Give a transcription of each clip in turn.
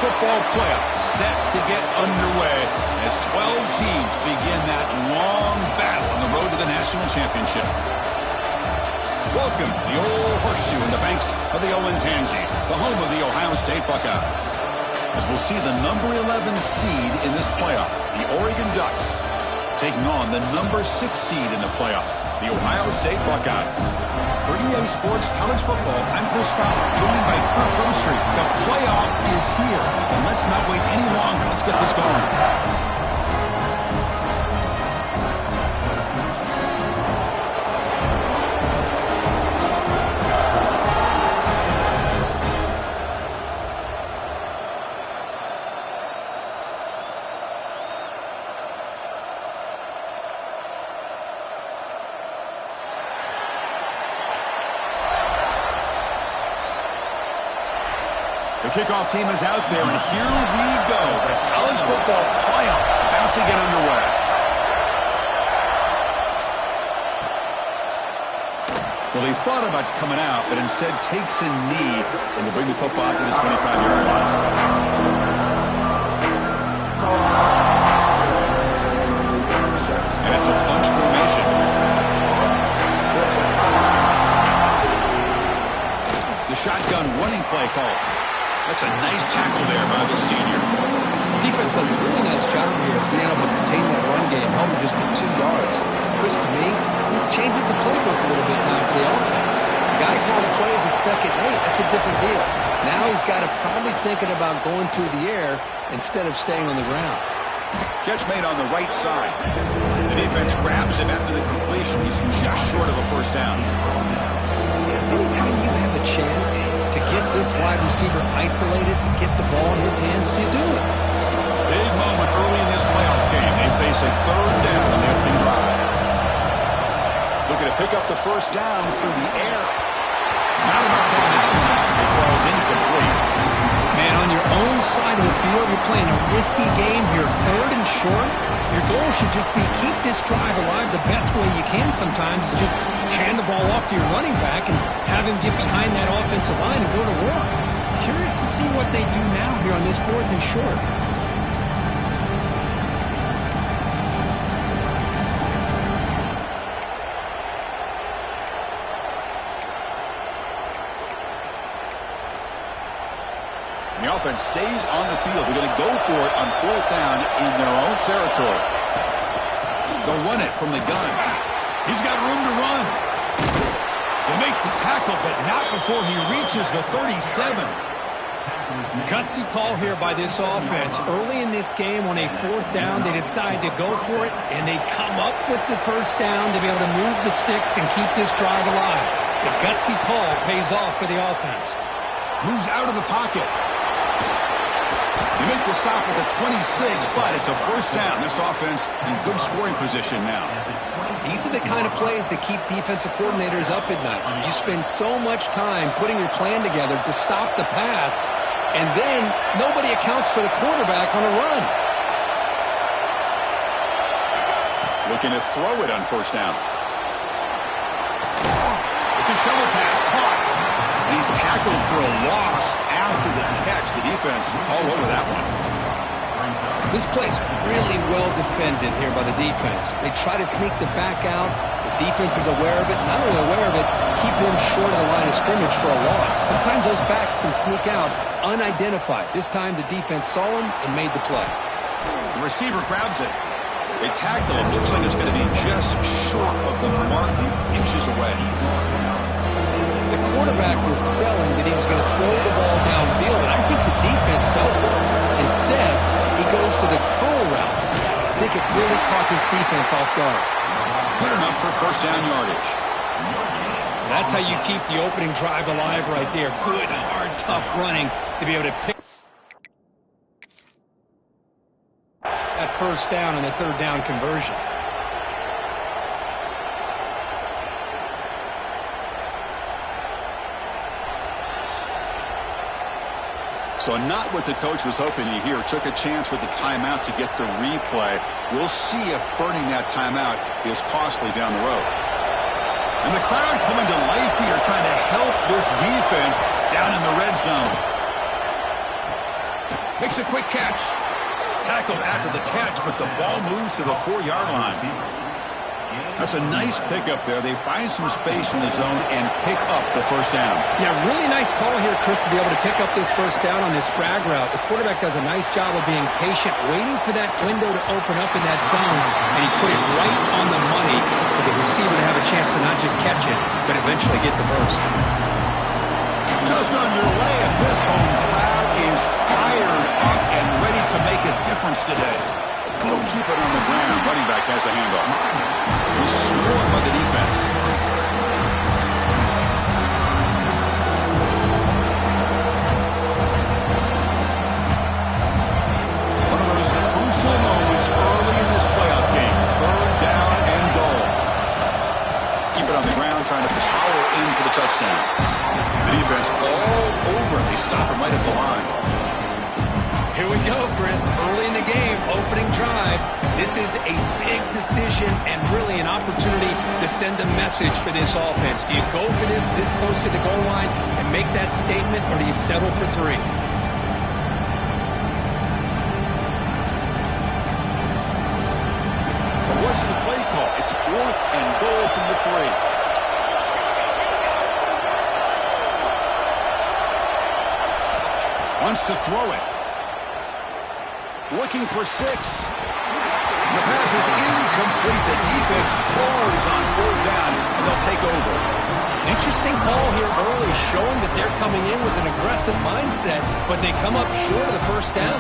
football playoffs set to get underway as 12 teams begin that long battle on the road to the national championship. Welcome to the old horseshoe in the banks of the Olentangy, the home of the Ohio State Buckeyes. As we'll see the number 11 seed in this playoff, the Oregon Ducks, taking on the number 6 seed in the playoff, the Ohio State Buckeyes. For EA Sports College Football, I'm Chris Fowler, joined by Kirk Vinostream. The playoff is here, and let's not wait any longer. Let's get this going. The kickoff team is out there, and here we go. The college football playoff about to get underway. Well, he thought about coming out, but instead takes a knee and to bring the football to the 25-yard line. And it's a bunch formation. The shotgun running play call. That's a nice tackle there by the senior. Defense does a really nice job here of being able to contain that run game, held him just to 2 yards. Chris, to me, this changes the playbook a little bit now for the offense. The guy calling the plays at 2nd and 8, that's a different deal. Now he's got to probably thinking about going through the air instead of staying on the ground. Catch made on the right side. The defense grabs him after the completion. He's just short of a first down. Anytime you have a chance to get this wide receiver isolated, to get the ball in his hands, you do it. Big moment early in this playoff game. They face a 3rd down on the opening drive. Looking to pick up the first down through the air. Not enough on that one. It falls incomplete. Man, on your own side of the field, you're playing a risky game here, 3rd and short. Your goal should just be keep this drive alive the best way you can sometimes. Is just hand the ball off to your running back and have him get behind that offensive line and go to work. Curious to see what they do now here on this 4th and short. The offense stays on the field. They're going to go for it on 4th down in their own territory. They'll run it from the gun. He's got room to run. They make the tackle, but not before he reaches the 37. Gutsy call here by this offense. Early in this game on a 4th down, they decide to go for it, and they come up with the first down to be able to move the sticks and keep this drive alive. The gutsy call pays off for the offense. Moves out of the pocket. They make the stop at the 26, but it's a first down. This offense in good scoring position now. These are the kind of plays that keep defensive coordinators up at night. You spend so much time putting your plan together to stop the pass, and then nobody accounts for the quarterback on a run. Looking to throw it on first down. It's a shovel pass caught. And he's tackled for a loss after the catch. The defense all over that one. This play's really well defended here by the defense. They try to sneak the back out. The defense is aware of it. Not only aware of it, keep him short of the line of scrimmage for a loss. Sometimes those backs can sneak out unidentified. This time the defense saw him and made the play. The receiver grabs it. They tackle him. Looks like it's going to be just short of the mark, inches away. The quarterback was selling that he was going to throw the ball downfield, and I think the defense fell for it. Instead, he goes to the curl route. I think it really caught this defense off guard. Good enough for first down yardage. That's how you keep the opening drive alive right there. Good, hard, tough running to be able to pick that first down and the 3rd down conversion. So not what the coach was hoping to hear. Took a chance with the timeout to get the replay. We'll see if burning that timeout is costly down the road. And the crowd coming to life here, trying to help this defense down in the red zone. Makes a quick catch. Tackled after the catch, but the ball moves to the 4-yard line. That's a nice pickup there. They find some space in the zone and pick up the first down. Yeah, really nice call here, Chris, to be able to pick up this first down on this drag route. The quarterback does a nice job of being patient, waiting for that window to open up in that zone, and he put it right on the money for the receiver to have a chance to not just catch it, but eventually get the first. Just underway, and this home crowd is fired up and ready to make a difference today. They'll keep it on the ground. Running back has the handoff. He's scored by the defense. One of those crucial moments early in this playoff game. 3rd down and goal. Keep it on the ground, trying to power in for the touchdown. The defense all over. They stop him right at the line. Here we go, Chris. Early in the game, opening drive. This is a big decision and really an opportunity to send a message for this offense. Do you go for this close to the goal line and make that statement, or do you settle for 3? So what's the play call? It's 4th and goal from the 3. Wants to throw it. Looking for 6. The pass is incomplete. The defense holds on 4th down, and they'll take over. Interesting call here early, showing that they're coming in with an aggressive mindset, but they come up short of the first down.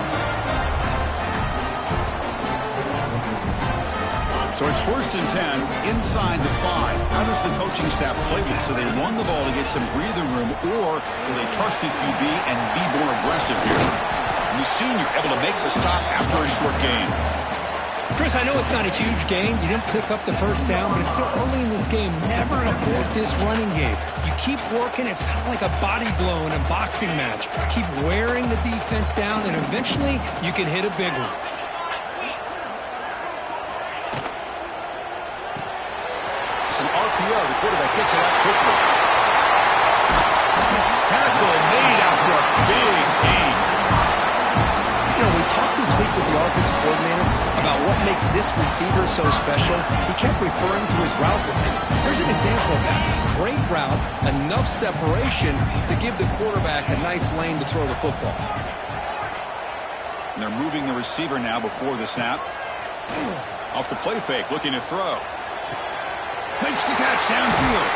So it's 1st and 10, inside the 5. How does the coaching staff play it? So they run the ball to get some breathing room, or will they trust the QB and be more aggressive here? The senior able to make the stop after a short gain. Chris, I know it's not a huge gain. You didn't pick up the first down, but it's still early in this game. Never abort this running game. You keep working. It's kind of like a body blow in a boxing match. Keep wearing the defense down, and eventually you can hit a big one. It's an RPO. The quarterback gets it out quickly. Tackle made after a big gain. You know, we talked this week with the offensive coordinator about what makes this receiver so special. He kept referring to his route running. Here's an example of that. Great route, enough separation to give the quarterback a nice lane to throw the football. And they're moving the receiver now before the snap. Off the play fake, looking to throw. Makes the catch downfield.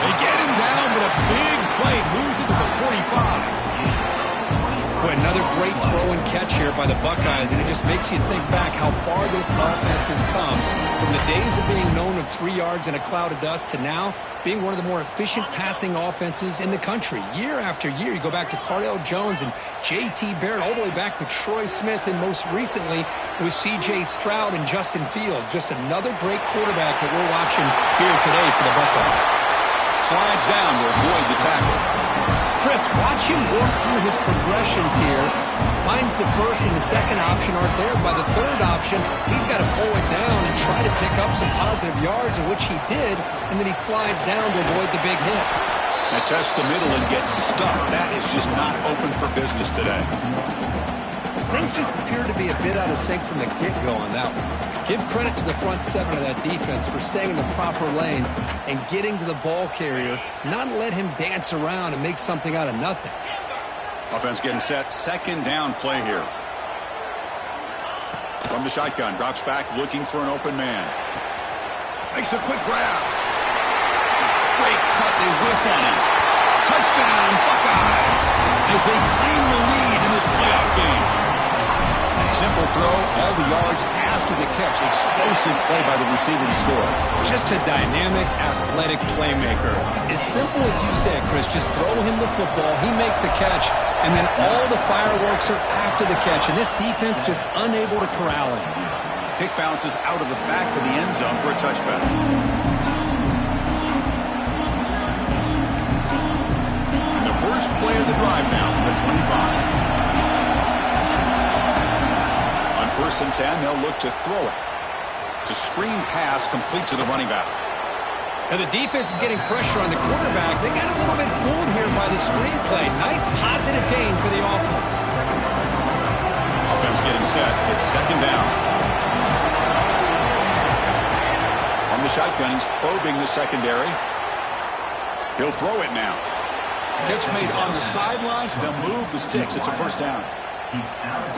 They get him down, but a big play moves it to the 45. Boy, another great throw and catch here by the Buckeyes, and it just makes you think back how far this offense has come from the days of being known of 3 yards in a cloud of dust to now being one of the more efficient passing offenses in the country. Year after year, you go back to Cardell Jones and J.T. Barrett, all the way back to Troy Smith, and most recently with C.J. Stroud and Justin Fields. Just another great quarterback that we're watching here today for the Buckeyes. Slides down to avoid the tackle. Chris, watch him work through his progressions here. Finds the first and the second option aren't there. By the third option, he's got to pull it down and try to pick up some positive yards, in which he did, and then he slides down to avoid the big hit. Now tests the middle and gets stuck. That is just not open for business today. Things just appeared to be a bit out of sync from the get-go on that one. Give credit to the front 7 of that defense for staying in the proper lanes and getting to the ball carrier, not let him dance around and make something out of nothing. Offense getting set. 2nd down play here. From the shotgun, drops back looking for an open man. Makes a quick grab. Great cut. They whiff on him. Touchdown, Buckeyes, as they claim the lead in this playoff game. Simple throw, all the yards after the catch. Explosive play by the receiver to score. Just a dynamic, athletic playmaker. As simple as you said, Chris, just throw him the football, he makes a catch, and then all the fireworks are after the catch, and this defense just unable to corral him. Kick bounces out of the back of the end zone for a touchback. And the first play of the drive now from the 25. 1st and 10, they'll look to throw it. To screen pass complete to the running back. Now the defense is getting pressure on the quarterback. They got a little bit fooled here by the screen play. Nice positive gain for the offense. Offense getting set. It's second down. On the shotgun, he's probing the secondary. He'll throw it now. Catch made on the sidelines. They'll move the sticks. It's a first down.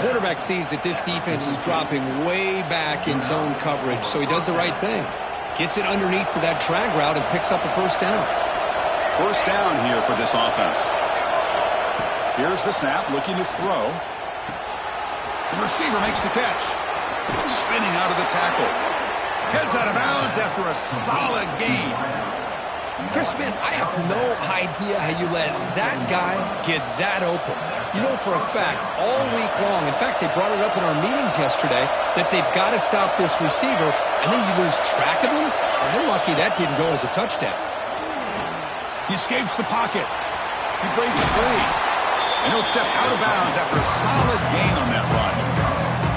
Quarterback sees that this defense is dropping way back in zone coverage, so he does the right thing. Gets it underneath to that drag route and picks up a first down. First down here for this offense. Here's the snap, looking to throw. The receiver makes the catch. Spinning out of the tackle. Heads out of bounds after a solid gain. Chris, man, I have no idea how you let that guy get that open. You know for a fact, all week long, in fact, they brought it up in our meetings yesterday, that they've got to stop this receiver, and then you lose track of him, and they're lucky that didn't go as a touchdown. He escapes the pocket. He breaks free. And he'll step out of bounds after a solid gain on that run.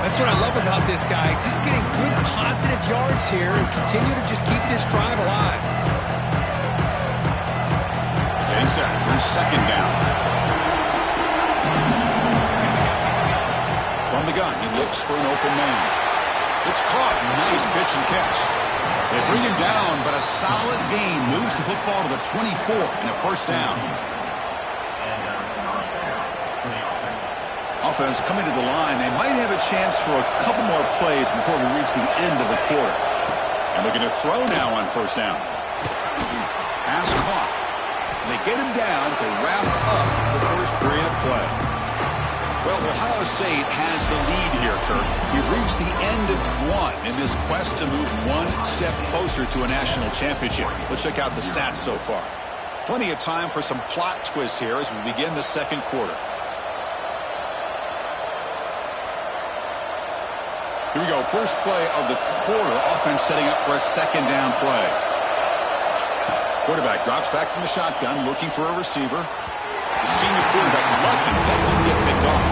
That's what I love about this guy. Just getting good positive yards here and continue to just keep this drive alive. Getting set. Here's second down. From the gun, he looks for an open man. It's caught. Nice pitch and catch. They bring him down, but a solid gain moves the football to the 24 and a first down. Offense coming to the line. They might have a chance for a couple more plays before we reach the end of the quarter. And looking to throw now on first down. Pass caught. They get him down to wrap up the first period of play. Well, Ohio State has the lead here, Kirk. We've reached the end of one in this quest to move one step closer to a national championship. Let's check out the stats so far. Plenty of time for some plot twists here as we begin the second quarter. Here we go. First play of the quarter. Offense setting up for a second down play. Quarterback drops back from the shotgun, looking for a receiver. The senior quarterback lucky that didn't get picked off.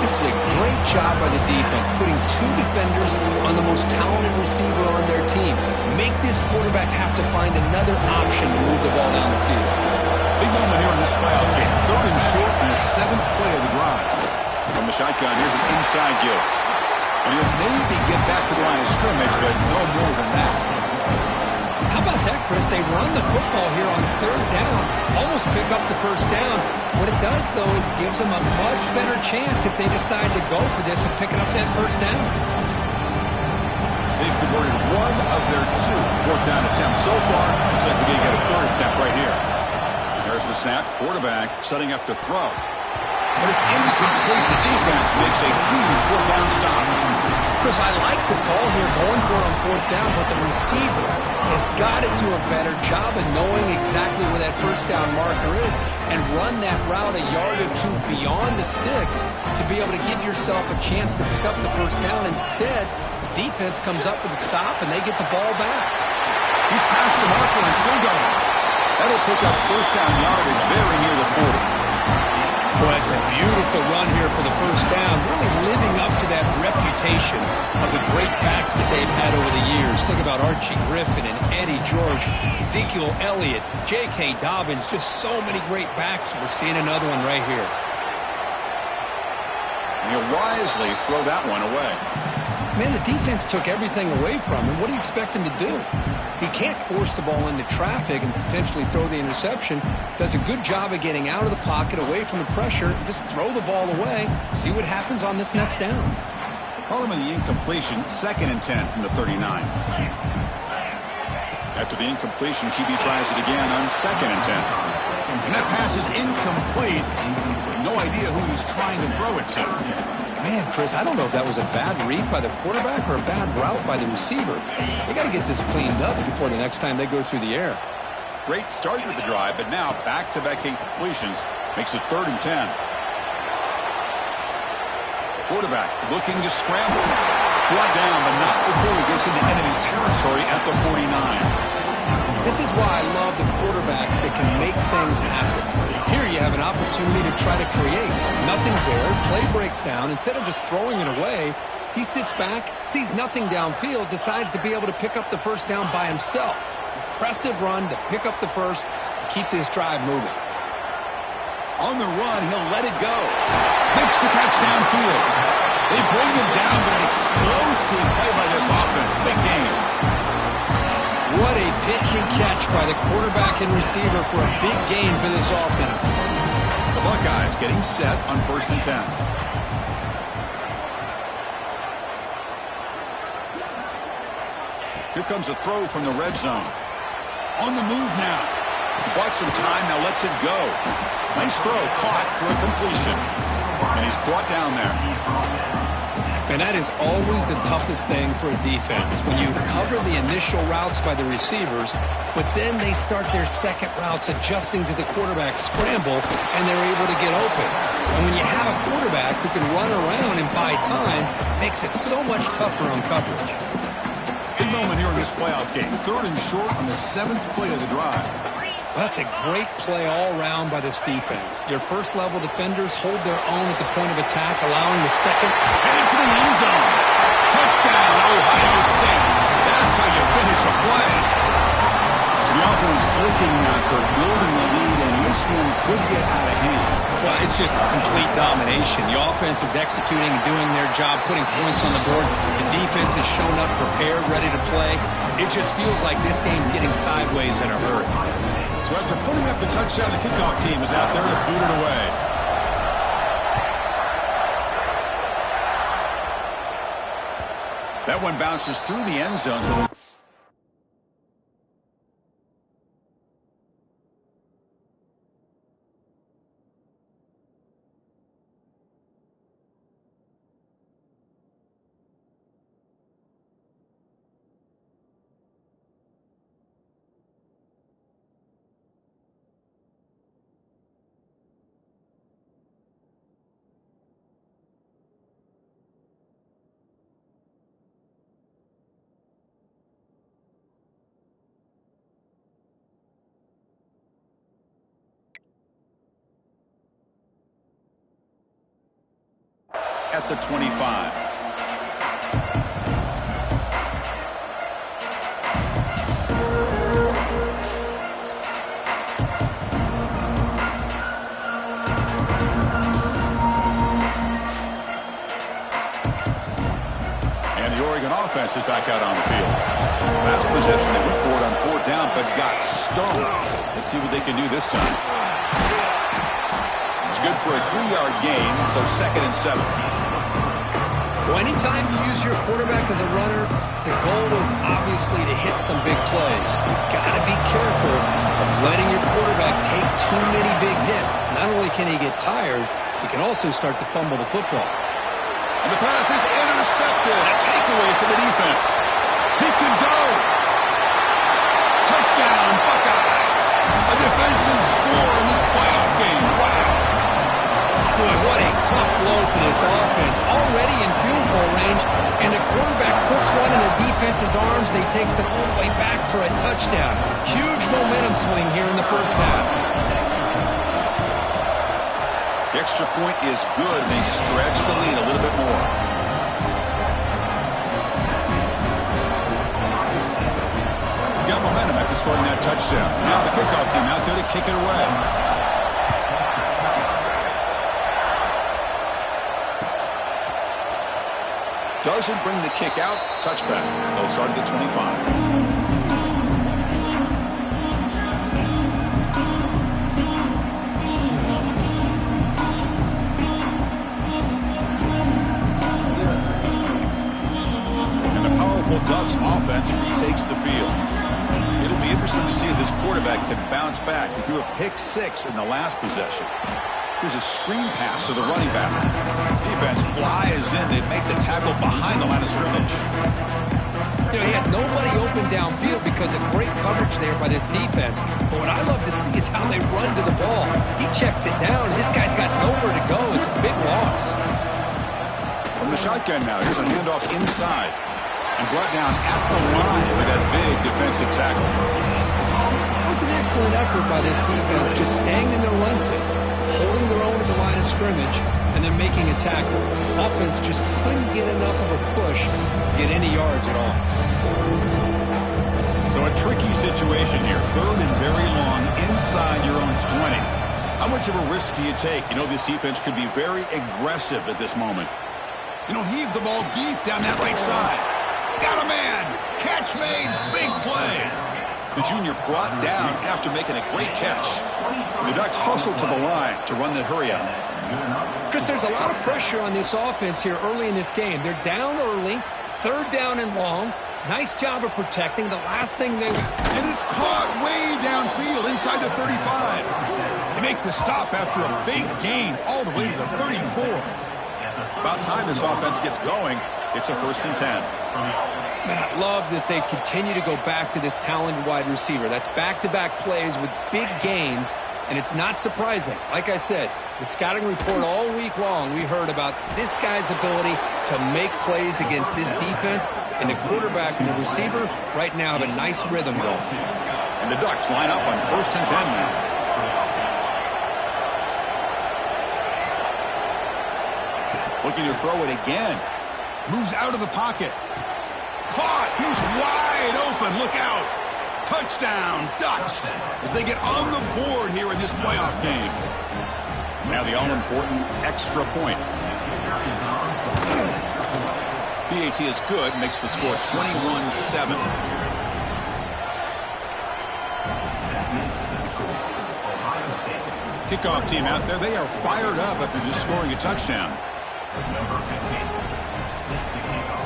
This is a great job by the defense, putting two defenders on the most talented receiver on their team. Make this quarterback have to find another option to move the ball down the field. Big moment here in this playoff game. Third and short and the seventh play of the drive. From the shotgun, here's an inside give. And he'll maybe get back to the line of scrimmage, but no more than that. How about that, Chris? They run the football here on third down, almost pick up the first down. What it does, though, is gives them a much better chance if they decide to go for this and picking up that first down. They've converted one of their two fourth down attempts so far. Looks like we're going to get a third attempt right here. There's the snap. Quarterback setting up to throw. But it's incomplete. The defense makes a huge fourth down stop. Chris, I like the call here going for it on fourth down, but the receiver has got to do a better job of knowing exactly where that first down marker is and run that route a yard or two beyond the sticks to be able to give yourself a chance to pick up the first down. Instead, the defense comes up with a stop and they get the ball back. He's past the marker and still going. That'll pick up first down yardage very near the 40. Well, it's a beautiful run here for the first down, really living up to that reputation of the great backs that they've had over the years. Think about Archie Griffin and Eddie George, Ezekiel Elliott, J.K. Dobbins, just so many great backs. We're seeing another one right here. And he'll wisely throw that one away. Man, the defense took everything away from him. What do you expect him to do? He can't force the ball into traffic and potentially throw the interception. Does a good job of getting out of the pocket, away from the pressure. Just throw the ball away. See what happens on this next down. Following the incompletion, 2nd and 10 from the 39. After the incompletion, QB tries it again on 2nd and 10. And that pass is incomplete. No idea who he's trying to throw it to. Man, Chris, I don't know if that was a bad read by the quarterback or a bad route by the receiver. They got to get this cleaned up before the next time they go through the air. Great start to the drive, but now back-to-back incompletions makes it 3rd and 10. Quarterback looking to scramble. Brought down, but not before he gets into enemy territory at the 49. This is why I love the quarterbacks that can make things happen. Here you have an opportunity to try to create. Nothing's there. Play breaks down. Instead of just throwing it away, he sits back, sees nothing downfield, decides to be able to pick up the first down by himself. Impressive run to pick up the first, keep this drive moving. On the run, he'll let it go. Makes the catch downfield. They bring him down, but an explosive play by this offense. Big game. What a pitch and catch by the quarterback and receiver for a big gain for this offense. The Buckeyes getting set on 1st and 10. Here comes a throw from the red zone. On the move now. He bought some time, now lets it go. Nice throw, caught for a completion. And he's brought down there. And that is always the toughest thing for a defense, when you cover the initial routes by the receivers, but then they start their second routes adjusting to the quarterback's scramble, and they're able to get open. And when you have a quarterback who can run around and buy time, it makes it so much tougher on coverage. Big moment here in this playoff game. 3rd and short on the 7th play of the drive. That's a great play all around by this defense. Your first-level defenders hold their own at the point of attack, allowing the second. Headed to the end zone. Touchdown, Ohio State. That's how you finish a play. So the offense clicking for building the lead, and this one could get out of hand. Well, it's just complete domination. The offense is executing and doing their job, putting points on the board. The defense has shown up prepared, ready to play. It just feels like this game's getting sideways in a hurry. So after putting up the touchdown, the kickoff team is out there to boot it away. That one bounces through the end zone. So at the 25. And the Oregon offense is back out on the field. Last possession, they went for it on 4th down, but got stoned. Let's see what they can do this time. It's good for a 3-yard gain, so 2nd and 7. Well, anytime you use your quarterback as a runner, the goal is obviously to hit some big plays. You've got to be careful of letting your quarterback take too many big hits. Not only can he get tired, he can also start to fumble the football. And the pass is intercepted. A takeaway for the defense. He can go. Touchdown, Buckeyes. A defensive score in this playoff game. Wow. Boy, what a tough blow for this offense. Already in field goal range, and the quarterback puts one in the defense's arms. They takes it all the way back for a touchdown. Huge momentum swing here in the first half. The extra point is good. They stretch the lead a little bit more. Got momentum after scoring that touchdown. Now the kickoff team out there to kick it away. Doesn't bring the kick out. Touchback. They'll start at the 25. Ducks offense retakes the field. It'll be interesting to see if this quarterback can bounce back. He threw a pick-6 in the last possession. Here's a screen pass to the running back. Defense flies in. They make the tackle behind the line of scrimmage. You know, he had nobody open downfield because of great coverage there by this defense. But what I love to see is how they run to the ball. He checks it down, and this guy's got nowhere to go. It's a big loss. From the shotgun now, here's a handoff inside. And brought down at the line with that big defensive tackle. It was an excellent effort by this defense, just staying in their run fits, holding their own at the line of scrimmage, and then making a tackle. Offense just couldn't get enough of a push to get any yards at all. So a tricky situation here. 3rd and very long inside your own 20. How much of a risk do you take? You know this defense could be very aggressive at this moment. And he'll heave the ball deep down that right side. Got a man. Catch made. Big play. The junior brought down after making a great catch. The Ducks hustle to the line to run the hurry up. Chris, there's a lot of pressure on this offense here early in this game. They're down early, third down and long. Nice job of protecting. The last thing they... And it's caught way downfield inside the 35. They make the stop after a big gain all the way to the 34. About time this offense gets going. It's a 1st and 10. Man, I love that they continue to go back to this talented wide receiver. That's back-to-back plays with big gains, and it's not surprising. Like I said, the scouting report all week long, we heard about this guy's ability to make plays against this defense, and the quarterback and the receiver right now have a nice rhythm going. And the Ducks line up on 1st and 10 now. Looking to throw it again. Moves out of the pocket. Caught. He's wide open. Look out. Touchdown, Ducks, as they get on the board here in this playoff game. Now the all-important extra point. PAT is good. Makes the score 21-7. Kickoff team out there. They are fired up after just scoring a touchdown. Number 15, set to kick off.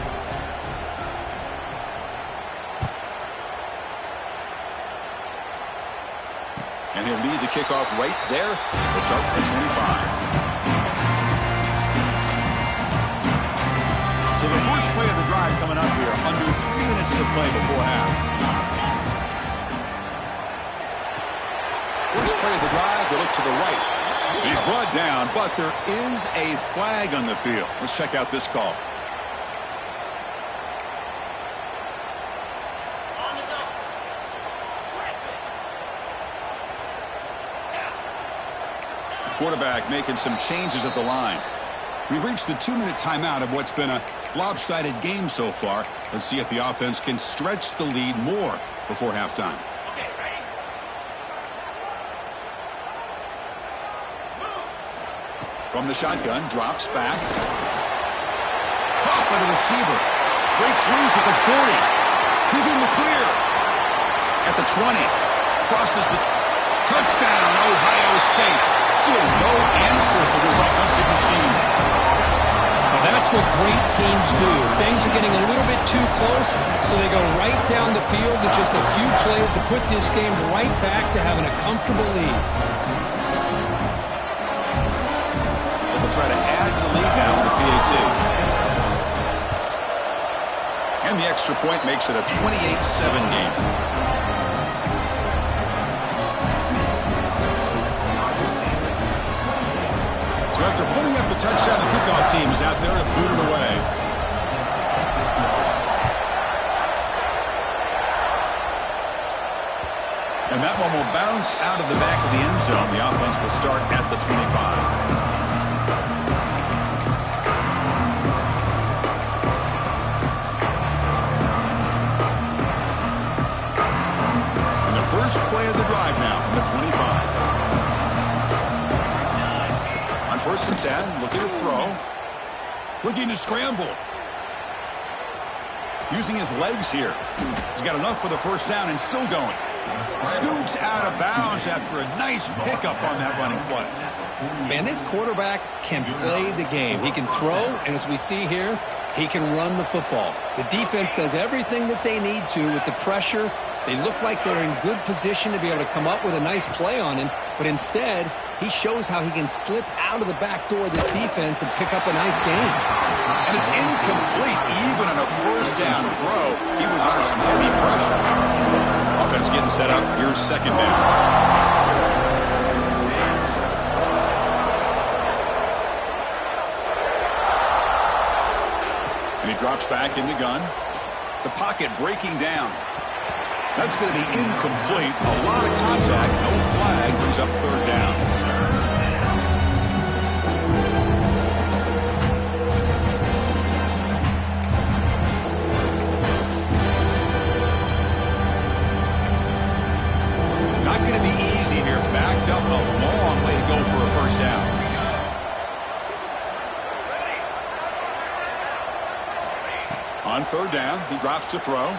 And he'll lead the kickoff right there. We'll start at 25. So the first play of the drive coming up here. Under 3 minutes to play before half. First play of the drive, they look to the right. He's brought down, but there is a flag on the field. Let's check out this call. Quarterback making some changes at the line. We've reached the 2-minute timeout of what's been a lopsided game so far. Let's see if the offense can stretch the lead more before halftime. From the shotgun, drops back. Caught by the receiver. Breaks loose at the 40. He's in the clear. At the 20. Crosses the touchdown, Ohio State. Still no answer for this offensive machine. Well, that's what great teams do. Things are getting a little bit too close, so they go right down the field with just a few plays to put this game right back to having a comfortable lead. Try to add to the lead now with the PAT. And the extra point makes it a 28-7 game. So after putting up the touchdown, the kickoff team is out there to boot it away. And that one will bounce out of the back of the end zone. The offense will start at the 25. First play of the drive now from the 25. On 1st and 10, looking to throw. Looking to scramble. Using his legs here. He's got enough for the first down and still going. Scoots out of bounds after a nice pickup on that running play. Man, this quarterback can play the game. He can throw, and as we see here, he can run the football. The defense does everything that they need to with the pressure. They look like they're in good position to be able to come up with a nice play on him, but instead, he shows how he can slip out of the back door of this defense and pick up a nice gain. And it's incomplete. Even on a first down throw, he was under some heavy pressure. Offense getting set up. Here's 2nd down. And he drops back in the gun. The pocket breaking down. That's going to be incomplete. A lot of contact. No flag. Brings up 3rd down. Not going to be easy here. Backed up a long way to go for a first down. On third down, he drops to throw.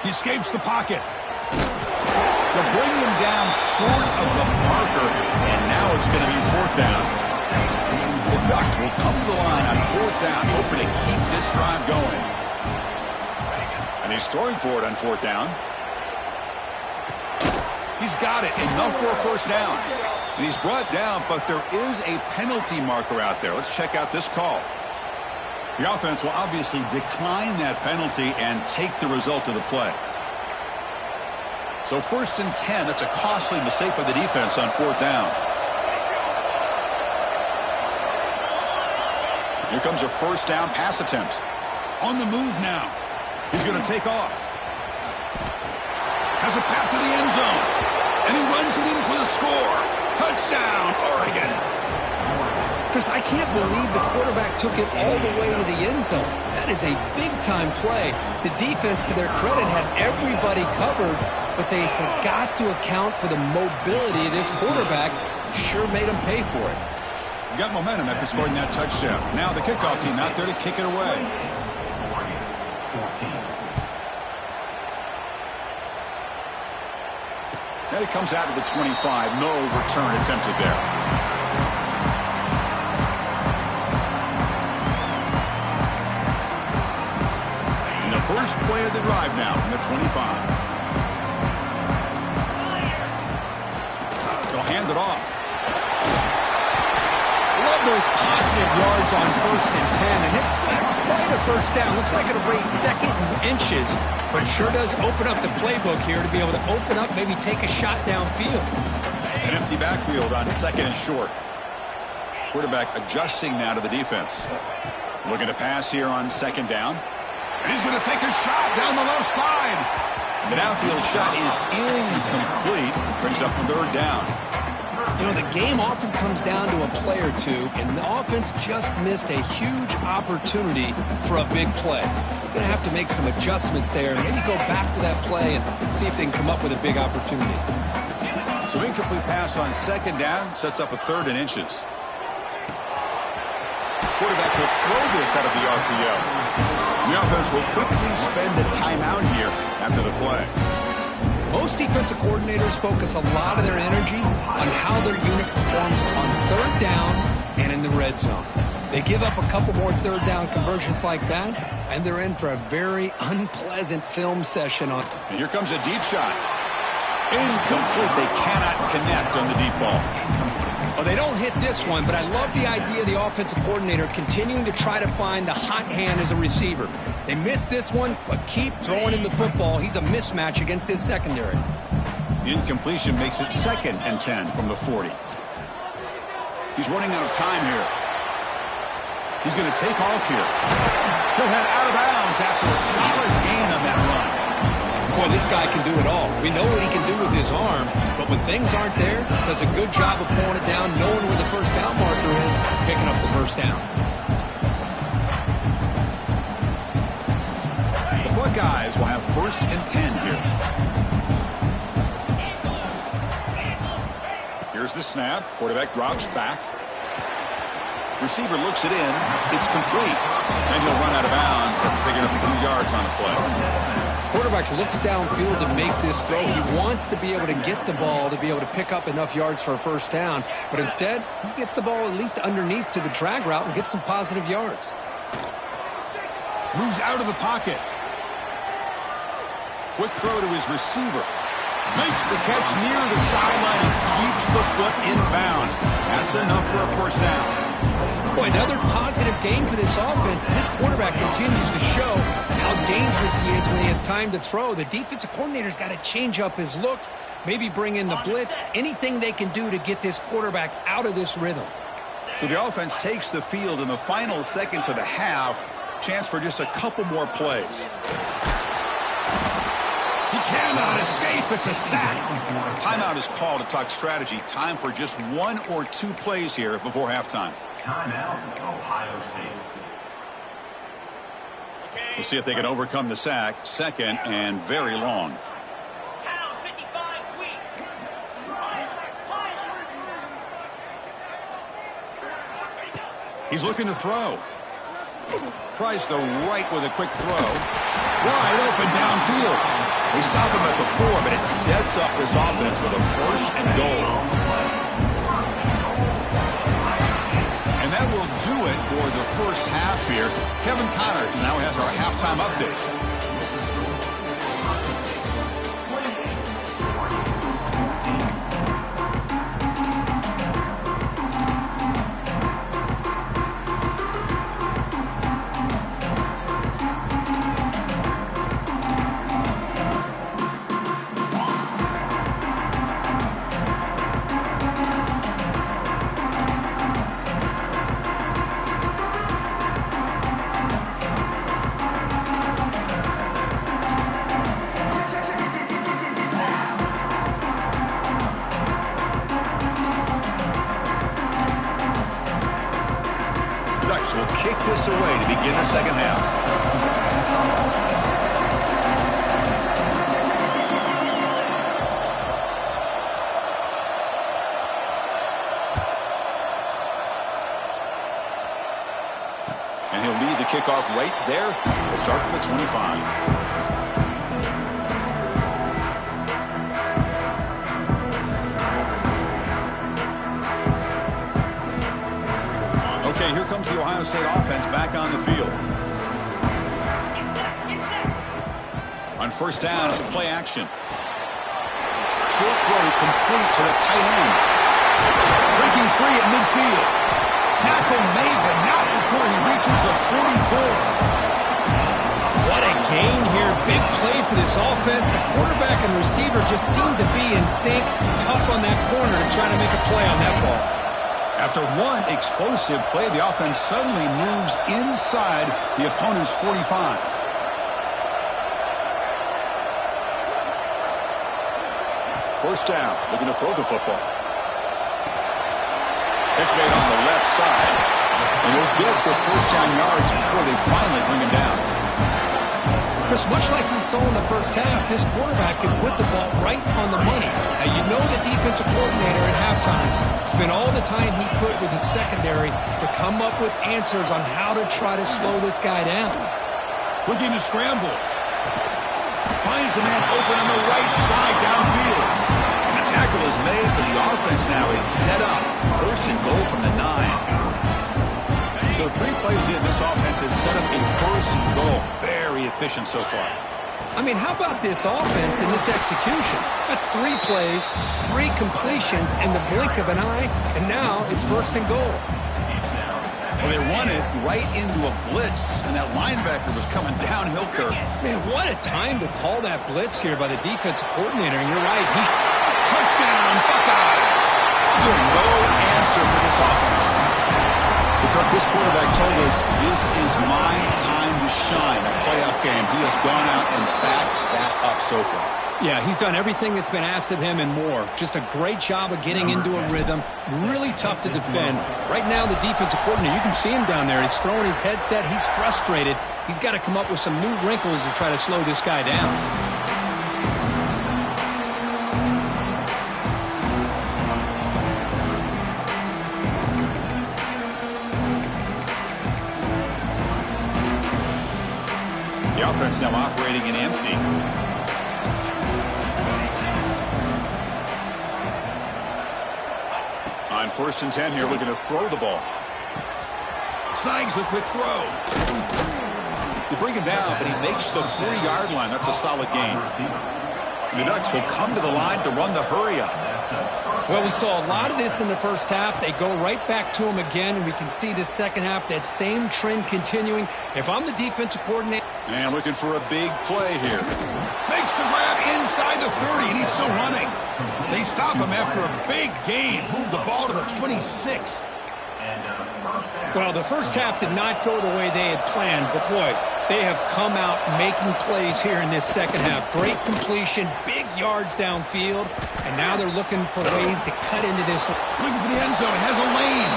He escapes the pocket. They'll bring him down short of the marker, and now it's going to be fourth down. The Ducks will come to the line on fourth down, hoping to keep this drive going. And he's throwing for it on fourth down. He's got it. Enough for a first down. And he's brought down, but there is a penalty marker out there. Let's check out this call. The offense will obviously decline that penalty and take the result of the play. So 1st and 10, that's a costly mistake by the defense on fourth down. Here comes a first down pass attempt. On the move now. He's going to take off. Has a path to the end zone. And he runs it in for the score. Touchdown, Oregon. Chris, I can't believe the quarterback took it all the way to the end zone. That is a big-time play. The defense, to their credit, had everybody covered, but they forgot to account for the mobility of this quarterback. Sure made him pay for it. Got momentum after scoring that touchdown. Now the kickoff team out there to kick it away. Then it comes out to the 25. No return attempted there. And the first play of the drive now from the 25. They'll hand it off. Love those positive yards on 1st and 10, and it's not quite a first down. Looks like it'll bring second and inches, but sure does open up the playbook here to be able to open up, maybe take a shot downfield. An empty backfield on 2nd and short. Quarterback adjusting now to the defense. Looking to pass here on 2nd down. And he's going to take a shot down the left side. The downfield shot is incomplete. Brings up 3rd down. You know, the game often comes down to a play or two, and the offense just missed a huge opportunity for a big play. They're going to have to make some adjustments there and maybe go back to that play and see if they can come up with a big opportunity. So incomplete pass on 2nd down sets up a 3rd and inches. Quarterback will throw this out of the RPO. The offense will quickly spend a timeout here after the play. Most defensive coordinators focus a lot of their energy on how their unit performs on 3rd down and in the red zone. They give up a couple more 3rd down conversions like that, and they're in for a very unpleasant film session. And here comes a deep shot. Incomplete. They cannot connect on the deep ball. Well, they don't hit this one, but I love the idea of the offensive coordinator continuing to try to find the hot hand as a receiver. They missed this one, but keep throwing him the football. He's a mismatch against his secondary. Incompletion makes it 2nd and 10 from the 40. He's running out of time here. He's going to take off here. He'll head out of bounds after a solid gain on that run. Boy, this guy can do it all. We know what he can do with his arm, but when things aren't there, does a good job of pulling it down, knowing where the first down marker is, picking up the first down. The Buckeyes will have 1st and 10 here. Here's the snap. Quarterback drops back. Receiver looks it in. It's complete. And he'll run out of bounds after picking up a few yards on the play. Quarterback looks downfield to make this throw. He wants to be able to get the ball to be able to pick up enough yards for a first down. But instead, he gets the ball at least underneath to the drag route and gets some positive yards. Moves out of the pocket. Quick throw to his receiver. Makes the catch near the sideline and keeps the foot in bounds. That's enough for a first down. Boy, another positive game for this offense. And this quarterback continues to show how dangerous he is when he has time to throw. The defensive coordinator's got to change up his looks, maybe bring in the blitz, anything they can do to get this quarterback out of this rhythm. So the offense takes the field in the final seconds of the half. Chance for just a couple more plays. He cannot escape. It's a sack. Timeout is called to talk strategy. Time for just 1 or 2 plays here before halftime. Timeout, Ohio State. We'll see if they can overcome the sack. 2nd and very long. He's looking to throw. Tries the right with a quick throw. Wide open downfield. They stop him at the 4, but it sets up this offense with a 1st and goal. And that will do it for the first half here. Kevin Connors now has our halftime update. Will kick this away to begin the second half. And he'll lead the kickoff right there. We'll start from the 25. Okay, here comes the Ohio State offense back on the field. On first down, it's play action. Short throw complete to the tight end. Breaking free at midfield. Tackle made, but not before he reaches the 44. What a gain here. Big play for this offense. The quarterback and receiver just seem to be in sync. Tough on that corner to try to make a play on that ball. After one explosive play, the offense suddenly moves inside the opponent's 45. First down, looking to throw the football. Catch made on the left side, and he'll get the first down yards before they finally bring him down. Chris, much like we saw in the first half, this quarterback can put the ball right on the money. Now, you know the defensive coordinator at halftime spent all the time he could with his secondary to come up with answers on how to try to slow this guy down. Looking to scramble. Finds a man open on the right side downfield. And the tackle is made, but the offense now is set up. First and goal from the 9. So 3 plays in, this offense has set up a first and goal. Very efficient so far. I mean, how about this offense and this execution? That's 3 plays, 3 completions in the blink of an eye, and now it's first and goal. Well, they run it right into a blitz, and that linebacker was coming downhill curve. Man, what a time to call that blitz here by the defensive coordinator, and you're right. Touchdown, Buckeyes! Still no answer for this offense. Because this quarterback told us this is my time to shine, a playoff game. He has gone out and backed that up so far. Yeah, he's done everything that's been asked of him and more. Just a great job of getting into a rhythm. Really tough to defend. Right now, the defensive coordinator, you can see him down there. He's throwing his headset. He's frustrated. He's got to come up with some new wrinkles to try to slow this guy down. The offense now operating in empty. On first and 10 here, looking to throw the ball. Snags the quick throw. They bring him down, but he makes the 40-yard line. That's a solid gain. And the Ducks will come to the line to run the hurry-up. Well, we saw a lot of this in the first half. They go right back to him again, and we can see the second half, that same trend continuing. If I'm the defensive coordinator... And looking for a big play here. Makes the grab inside the 30, and he's still running. They stop him after a big gain. Move the ball to the 26. Well, the first half did not go the way they had planned, but boy, they have come out making plays here in this second half. Great completion, big yards downfield, and now they're looking for ways to cut into this. Looking for the end zone, has a lane.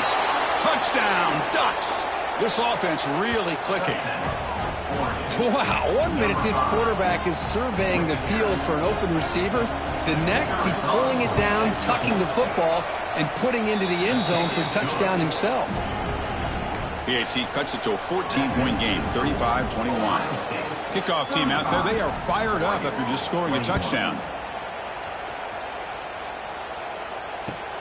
Touchdown, Ducks. This offense really clicking. Wow, 1 minute this quarterback is surveying the field for an open receiver. The next, he's pulling it down, tucking the football, and putting into the end zone for a touchdown himself. PAT cuts it to a 14-point game, 35-21. Kickoff team out there, they are fired up after just scoring a touchdown.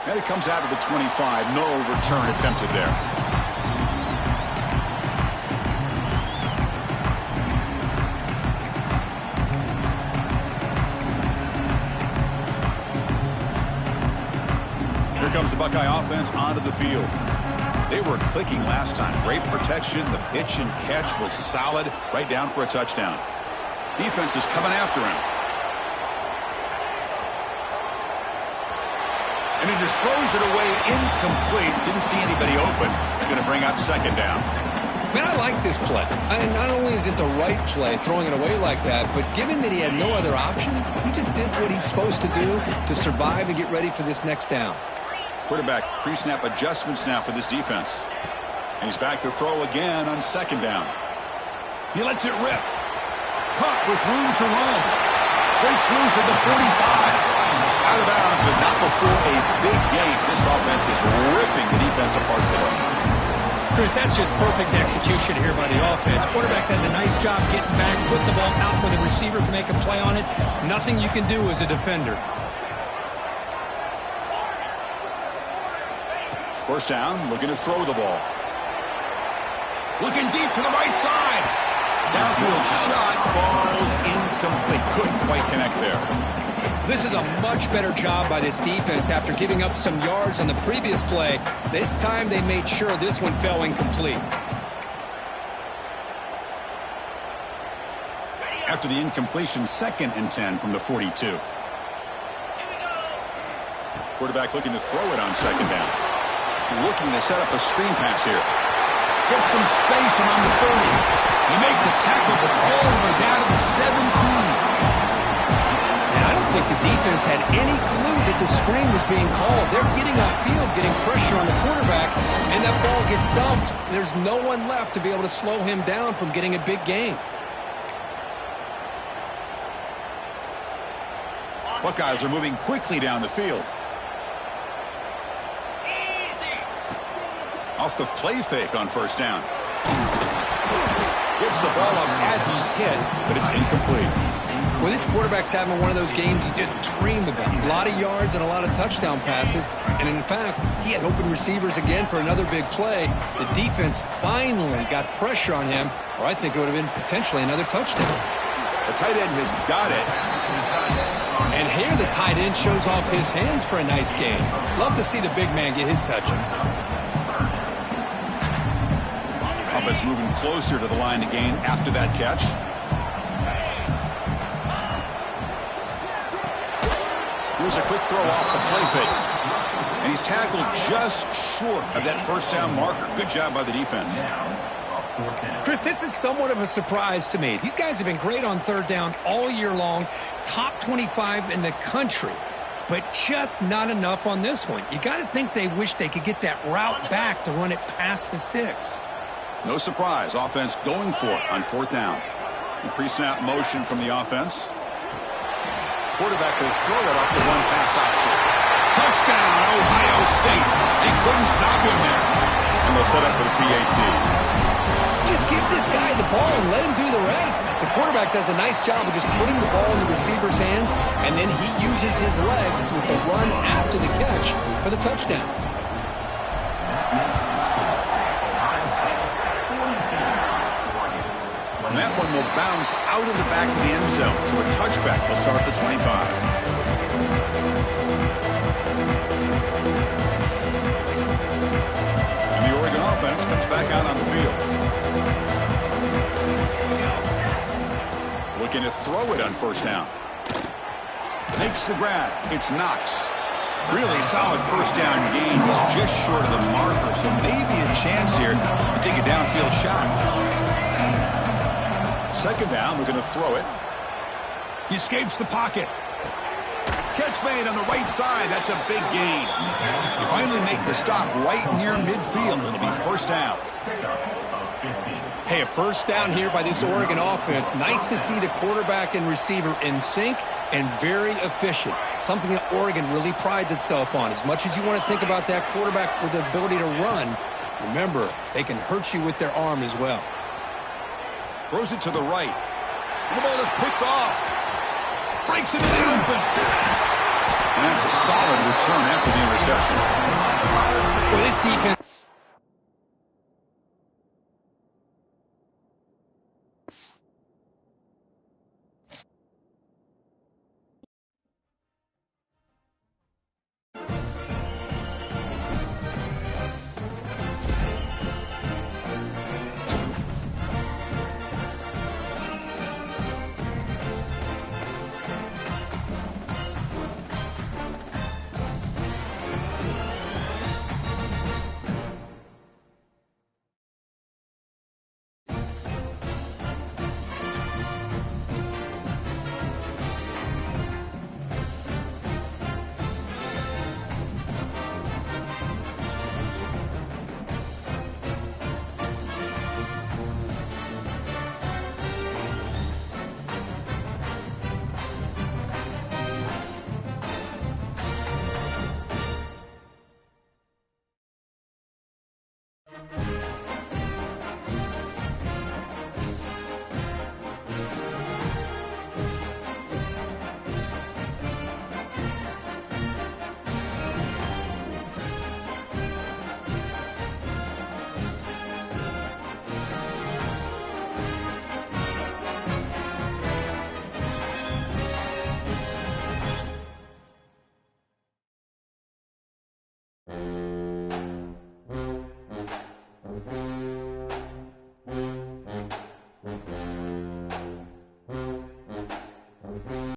And it comes out of the 25. No return attempted there. Here comes the Buckeye offense onto the field. They were clicking last time. Great protection. The pitch and catch was solid. Right down for a touchdown. Defense is coming after him. And he just throws it away incomplete. Didn't see anybody open. He's going to bring up second down. Man, I like this play. Not only is it the right play, throwing it away like that, but given that he had no other option, he just did what he's supposed to do to survive and get ready for this next down. Quarterback pre-snap adjustments now for this defense. And he's back to throw again on second down. He lets it rip. Caught with room to run. Breaks loose at the 45. Out of bounds, but not before a big game. This offense is ripping the defense apart today. Chris, that's just perfect execution here by the offense. Quarterback does a nice job getting back, putting the ball out where the receiver can make a play on it. Nothing you can do as a defender. First down, looking to throw the ball. Looking deep to the right side. Downfield shot falls incomplete. Couldn't quite connect there. This is a much better job by this defense after giving up some yards on the previous play. This time they made sure this one fell incomplete. After the incompletion, 2nd and 10 from the 42. Quarterback looking to throw it on second down. Looking to set up a screen pass here. Gets some space around the 30. He make the tackle, but over down to the 17. And I don't think the defense had any clue that the screen was being called. They're getting upfield, getting pressure on the quarterback, and that ball gets dumped. There's no one left to be able to slow him down from getting a big gain. Buckeyes are moving quickly down the field. Off the play fake on first down. Gets the ball up as he's hit, but it's incomplete. Well, this quarterback's having one of those games you just dream about. A lot of yards and a lot of touchdown passes. And in fact, he had open receivers again for another big play. The defense finally got pressure on him, or I think it would have been potentially another touchdown. The tight end has got it. And here the tight end shows off his hands for a nice gain. Love to see the big man get his touches. Offense moving closer to the line to gain after that catch. Here's a quick throw off the play fake. And he's tackled just short of that first down marker. Good job by the defense. Chris, this is somewhat of a surprise to me. These guys have been great on third down all year long. Top 25 in the country. But just not enough on this one. You got to think they wish they could get that route back to run it past the sticks. No surprise. Offense going for it on fourth down. Pre-snap motion from the offense. Quarterback will throw it off the one pass option. Touchdown, Ohio State. They couldn't stop him there. And they'll set up for the PAT. Just give this guy the ball and let him do the rest. The quarterback does a nice job of just putting the ball in the receiver's hands, and then he uses his legs with the run after the catch for the touchdown. And that one will bounce out of the back of the end zone. So a touchback will start at the 25. And the Oregon offense comes back out on the field. Looking to throw it on first down. Makes the grab. It's Knox. Really solid first down gain. He's just short of the marker, so maybe a chance here to take a downfield shot. Second down, we're going to throw it. He escapes the pocket. Catch made on the right side. That's a big gain. You finally make the stop right near midfield. It'll be first down. Hey, a first down here by this Oregon offense. Nice to see the quarterback and receiver in sync and very efficient. Something that Oregon really prides itself on. As much as you want to think about that quarterback with the ability to run, Remember, they can hurt you with their arm as well. Throws it to the right. And the ball is picked off. Breaks it in the open. And that's a solid return after the interception. Well, this defense...